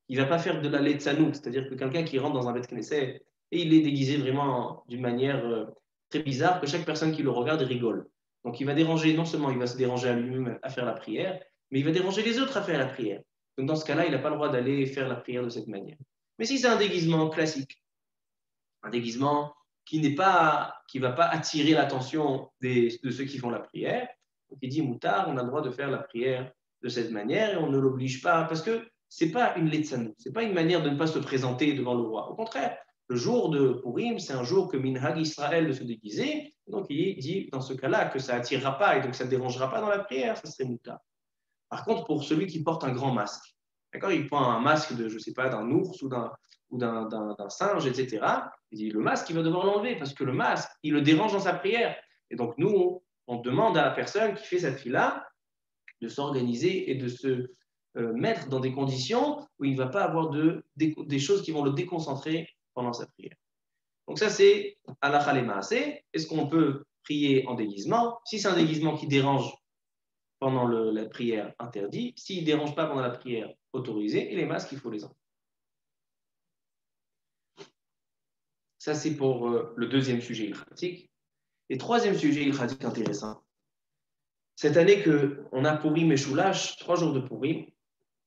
il ne va pas faire de la letzanout, c'est-à-dire que quelqu'un qui rentre dans un Beth Knesset et il est déguisé vraiment d'une manière très bizarre, que chaque personne qui le regarde rigole. Donc il va déranger, non seulement il va se déranger à lui-même à faire la prière, mais il va déranger les autres à faire la prière. Donc dans ce cas-là, il n'a pas le droit d'aller faire la prière de cette manière. Mais si c'est un déguisement classique, un déguisement qui ne va pas attirer l'attention de ceux qui font la prière, Donc il dit Moutar, on a le droit de faire la prière de cette manière et on ne l'oblige pas parce que ce n'est pas une letzanou, ce n'est pas une manière de ne pas se présenter devant le roi. Au contraire, le jour de Purim, c'est un jour que Minhag Israël de se déguiser. Donc il dit dans ce cas-là que ça n'attirera pas et donc ça ne dérangera pas dans la prière, ça serait Moutar. Par contre, pour celui qui porte un grand masque, d'accord, il prend un masque de, je ne sais pas, d'un ours ou d'un singe, etc. Il dit le masque, il va devoir l'enlever parce que le masque, il le dérange dans sa prière. Et donc nous, on demande à la personne qui fait cette fille-là de s'organiser et de se mettre dans des conditions où il ne va pas avoir des choses qui vont le déconcentrer pendant sa prière. Donc ça, c'est halakha le maaseh. Est-ce qu'on peut prier en déguisement? Si c'est un déguisement qui dérange pendant la prière, interdit. S'il ne dérange pas pendant la prière, autorisé. Et les masques, il faut les enlever. Ça, c'est pour le deuxième sujet ilchatique. Et troisième sujet ilchatique intéressant. Cette année qu'on a Purim et Shulash, 3 jours de Purim,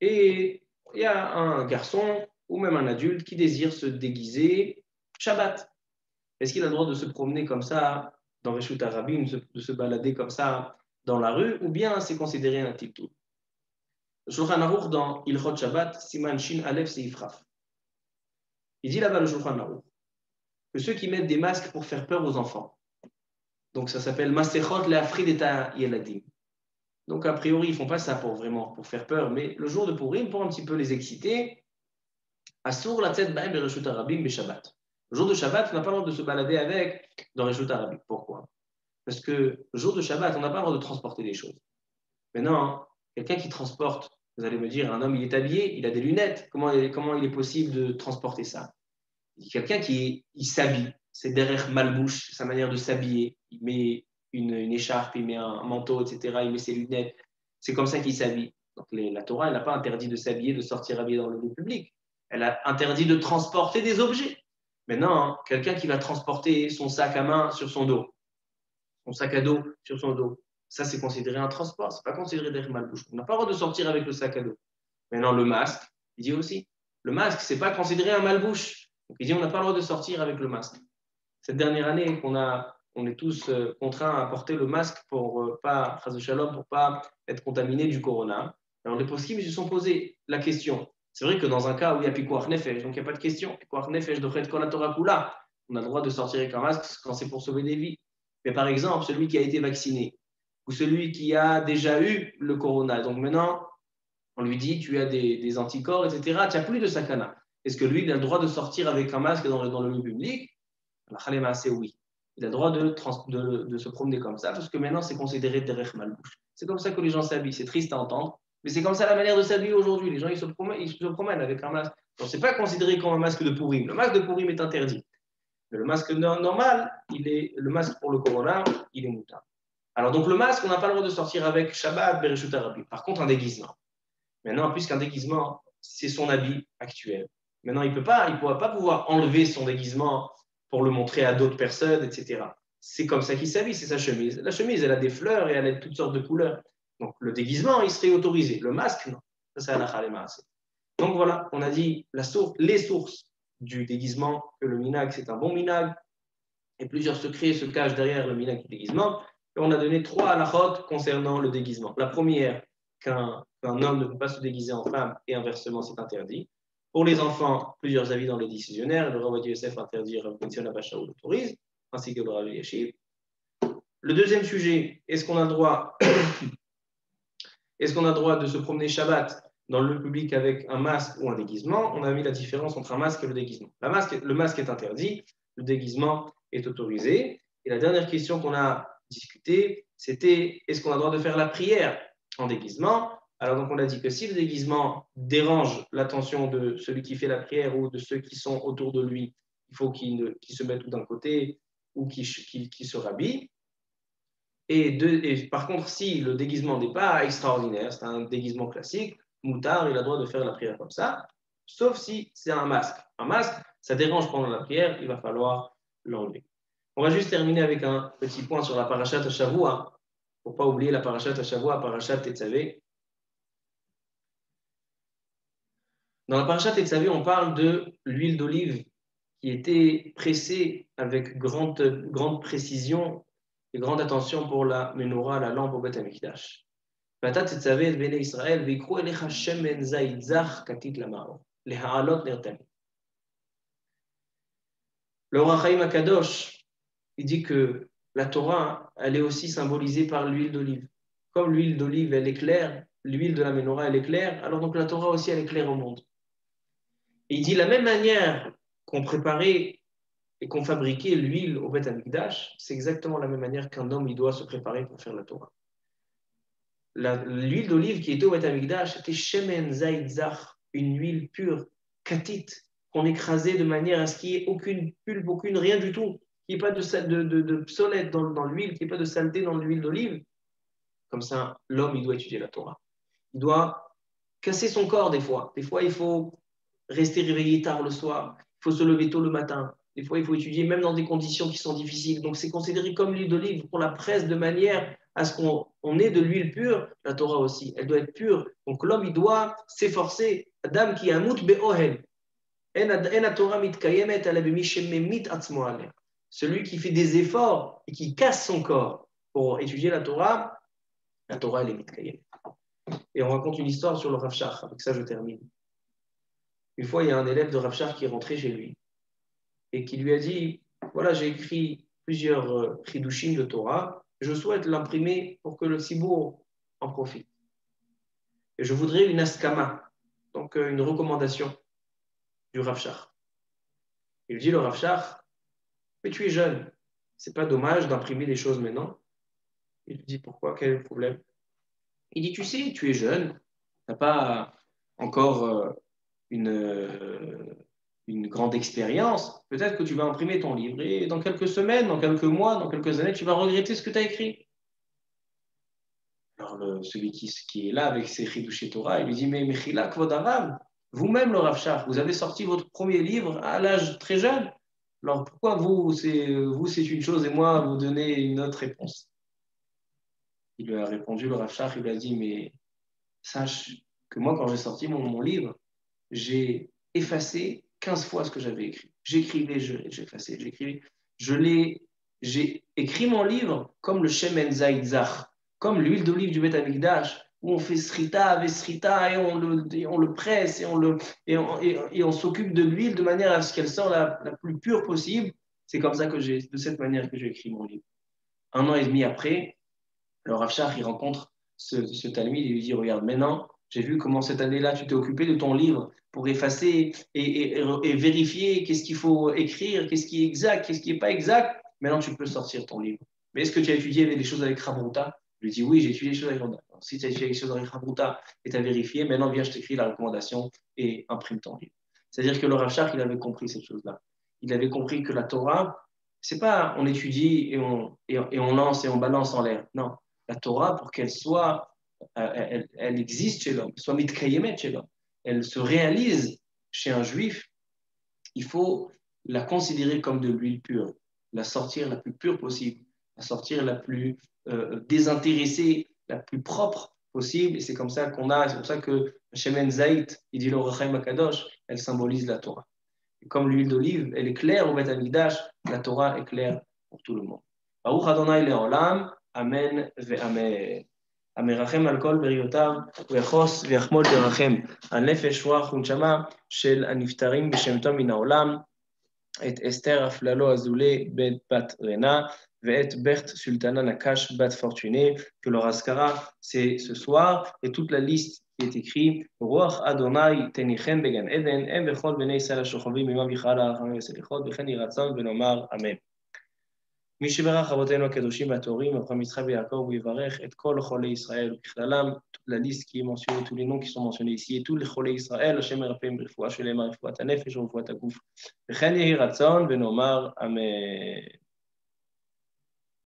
et il y a un garçon ou même un adulte qui désire se déguiser Shabbat. Est-ce qu'il a le droit de se promener comme ça dans Reshut Harabim, de se balader comme ça dans la rue, ou bien c'est considéré un tiktou? Le Shulchan Aruch dans Ilchot Shabbat, Siman Shin Aleph Seifraf. Il dit là-bas le Shulchan Aruch que ceux qui mettent des masques pour faire peur aux enfants, donc ça s'appelle Masechot Le'afrid et Yeladim. Donc a priori ils font pas ça pour faire peur, mais le jour de Purim pour un petit peu les exciter, Asur la tzet ba'em bereshut harabim beShabbat. Le jour de Shabbat on n'a pas le droit de se balader avec dans Reshut Harabim. Pourquoi? Parce que le jour de Shabbat on n'a pas le droit de transporter des choses. Maintenant quelqu'un qui transporte, vous allez me dire un homme il est habillé, il a des lunettes, comment il est possible de transporter ça? Quelqu'un qui s'habille, c'est derrière malbouche, sa manière de s'habiller. Il met une écharpe, il met un manteau, etc. Il met ses lunettes. C'est comme ça qu'il s'habille. Donc la Torah, elle n'a pas interdit de s'habiller, de sortir habillé dans le lieu public. Elle a interdit de transporter des objets. Maintenant, quelqu'un qui va transporter son sac à main sur son dos, son sac à dos sur son dos, ça c'est considéré un transport, c'est pas considéré derrière malbouche. On n'a pas le droit de sortir avec le sac à dos. Maintenant, le masque, il dit aussi, le masque, c'est pas considéré un malbouche. Donc, il dit on n'a pas le droit de sortir avec le masque. Cette dernière année on est tous contraints à porter le masque pour pas, phrase de shalom, pour pas être contaminé du corona. Alors les poskim ils se sont posé la question. C'est vrai que dans un cas où il y a pikuach nefesh, donc il n'y a pas de question. Pikuach nefesh de kol Torah kula, on a le droit de sortir avec un masque quand c'est pour sauver des vies. Mais par exemple, celui qui a été vacciné ou celui qui a déjà eu le corona, donc maintenant on lui dit tu as des anticorps, etc. Tu n'as plus de sakana. Est-ce que lui, il a le droit de sortir avec un masque dans le lieu public? C'est oui. Il a le droit de se promener comme ça, parce que maintenant, c'est considéré derech malbouche. C'est comme ça que les gens s'habillent. C'est triste à entendre, mais c'est comme ça la manière de s'habiller aujourd'hui. Les gens, ils se promènent avec un masque. Donc, ce n'est pas considéré comme un masque de Purim. Le masque de Purim est interdit. Mais le masque normal, le masque pour le corona, il est moutard. Alors, donc, le masque, on n'a pas le droit de sortir avec Shabbat, Bereshut Harabim. Par contre, un déguisement. Maintenant, puisqu'un déguisement, c'est son habit actuel. Maintenant, il ne pourra pas pouvoir enlever son déguisement pour le montrer à d'autres personnes, etc. C'est comme ça qu'il s'habille, c'est sa chemise. La chemise, elle a des fleurs et elle a toutes sortes de couleurs. Donc, le déguisement, il serait autorisé. Le masque, non. Ça, c'est halakha le maaseh. Donc, voilà, on a dit les sources du déguisement, que le minag, c'est un bon minag, et plusieurs secrets se cachent derrière le minag du déguisement. Et on a donné 3 halakhot concernant le déguisement. La première, qu'un homme ne peut pas se déguiser en femme et inversement, c'est interdit. Pour les enfants, plusieurs avis dans les décisionnaires. Le Rav Yosef interdit, Rav Benzion Abashaou l'autorise, ainsi que le Rav Yashiv. Le deuxième sujet, est-ce qu'on a le droit de se promener Shabbat dans le public avec un masque ou un déguisement? On a mis la différence entre un masque et le déguisement. Le masque est interdit, le déguisement est autorisé. Et la dernière question qu'on a discutée, c'était est-ce qu'on a le droit de faire la prière en déguisement? Alors donc on a dit que si le déguisement dérange l'attention de celui qui fait la prière ou de ceux qui sont autour de lui, il faut qu'il se mette tout d'un côté ou qu'il se rhabille. Et par contre, si le déguisement n'est pas extraordinaire, c'est un déguisement classique, moutard, il a le droit de faire la prière comme ça, sauf si c'est un masque. Un masque, ça dérange pendant la prière, il va falloir l'enlever. On va juste terminer avec un petit point sur la parashat Shavua, pour ne pas oublier la parashat Shavua, parashat Tetzavé. Dans la parashat Tetzavé, on parle de l'huile d'olive qui était pressée avec grande précision et grande attention pour la menorah, la lampe au Beth Amikdash. ואתה תצווה את בני ישראל ויקחו אליך שמן זית זך כתית למאור, להעלות נר תמיד. Le Ohr HaChaim HaKadosh, il dit que la Torah, elle est aussi symbolisée par l'huile d'olive. Comme l'huile d'olive, elle éclaire, l'huile de la menorah, elle éclaire, alors donc la Torah aussi, elle éclaire au monde. Et il dit, la même manière qu'on préparait et qu'on fabriquait l'huile au Beth Amikdash, c'est exactement la même manière qu'un homme, il doit se préparer pour faire la Torah. L'huile d'olive qui était au Beth Amikdash, c'était Shemen Zayit Zach, une huile pure, katit, qu'on écrasait de manière à ce qu'il n'y ait aucune pulpe, aucune, rien du tout, qu'il n'y ait pas de psolète dans l'huile, qu'il n'y ait pas de saleté dans l'huile d'olive. Comme ça, l'homme, il doit étudier la Torah. Il doit casser son corps des fois. Des fois, il faut rester réveillé tard le soir. Il faut se lever tôt le matin. Des fois, il faut étudier même dans des conditions qui sont difficiles. Donc, c'est considéré comme l'huile d'olive. On la presse de manière à ce qu'on ait de l'huile pure. La Torah aussi, elle doit être pure. Donc, l'homme, il doit s'efforcer. Adam qui amut be'ohel. Celui qui fait des efforts et qui casse son corps pour étudier la Torah, elle est mitkayem. Et on raconte une histoire sur le Rav Shach. Avec ça, je termine. Une fois, il y a un élève de Rav Shach qui est rentré chez lui et qui lui a dit, voilà, j'ai écrit plusieurs chidushim de Torah, je souhaite l'imprimer pour que le Sibour en profite. Et je voudrais une askama, donc une recommandation du Rav Shach. Il lui dit, le Rav Shach, mais tu es jeune, c'est pas dommage d'imprimer des choses maintenant. Il lui dit, pourquoi? Quel est le problème? Il dit, tu sais, tu es jeune, tu n'as pas encore une grande expérience. Peut-être que tu vas imprimer ton livre et dans quelques semaines, dans quelques mois, dans quelques années, tu vas regretter ce que tu as écrit. Alors, celui qui est là avec ses Chidushei Torah, il lui dit, mais Mechila Kvod Harav, vous-même, le Rav Shach, vous avez sorti votre premier livre à l'âge très jeune. Alors, pourquoi vous, c'est une chose et moi, vous donnez une autre réponse? Il lui a répondu, le Rav Shach, il lui a dit, mais sache que moi, quand j'ai sorti mon livre, j'ai effacé 15 fois ce que j'avais écrit. J'écrivais, j'effaçais, j'écrivais. J'ai écrit mon livre comme le Shemen Zayit Zach, comme l'huile d'olive du Beth Amikdash, où on fait srita avec srita et on le presse et on s'occupe de l'huile de manière à ce qu'elle sorte la plus pure possible. C'est comme ça de cette manière que j'ai écrit mon livre. 1 an et demi après, le Rav Shach, il rencontre ce Talmide et lui dit, regarde, maintenant, j'ai vu comment cette année-là, tu t'es occupé de ton livre pour effacer et vérifier qu'est-ce qu'il faut écrire, qu'est-ce qui est exact, qu'est-ce qui n'est pas exact. Maintenant, tu peux sortir ton livre. Mais est-ce que tu as étudié des choses avec Rabrouta? Je lui dis, oui, j'ai étudié des choses avec Rabrouta. Si tu as étudié des choses avec Rabrouta et tu as vérifié, maintenant, viens, je t'écris la recommandation et imprime ton livre. C'est-à-dire que le Rav Shach, il avait compris cette chose-là. Il avait compris que la Torah, c'est pas on étudie et on lance et on balance en l'air. Non. La Torah, pour qu'elle soit, elle existe chez l'homme, soit mitkayemet chez l'homme, elle se réalise chez un juif, il faut la considérer comme de l'huile pure, la sortir la plus pure possible, la sortir la plus désintéressée, la plus propre possible. Et c'est comme ça c'est pour ça que Shemen Zayit, il dit le Ohr HaChaim HaKadosh, elle symbolise la Torah. Et comme l'huile d'olive, elle est claire au Beth Amikdash, la Torah est claire pour tout le monde. Baruch Adonai Le'olam. Amen ואמן. המרחם על כל בריותיו, ויחוס ויחמול לרחם על נפש רוח ונשמה של הנפטרים בשם טוב מן העולם, את אסתר אפללו אזולי בת רנה, ואת בכת סולטנה נקש בת פורטוné, que leur askara, c'est ce soir, et toute la liste qui est écrite, רוח אדוני תניחם בגן עדן, הם וכל בני ישראל השוכבים עמם בכלל הרחמים וסליחות, וכן יהי רצון ונאמר אמן. מי שברך אבותינו הקדושים והטהורים, אברהם יצחק ויעקב, ויברך את כל חולי ישראל בכללם, la liste qui est mentionnée, tous les noms qui sont mentionnés ici, et tous les חולי ישראל, השם מרפאים ברפואה שלמה, רפואת הנפש ורפואת הגוף. וכן יהי רצון ונאמר אמן.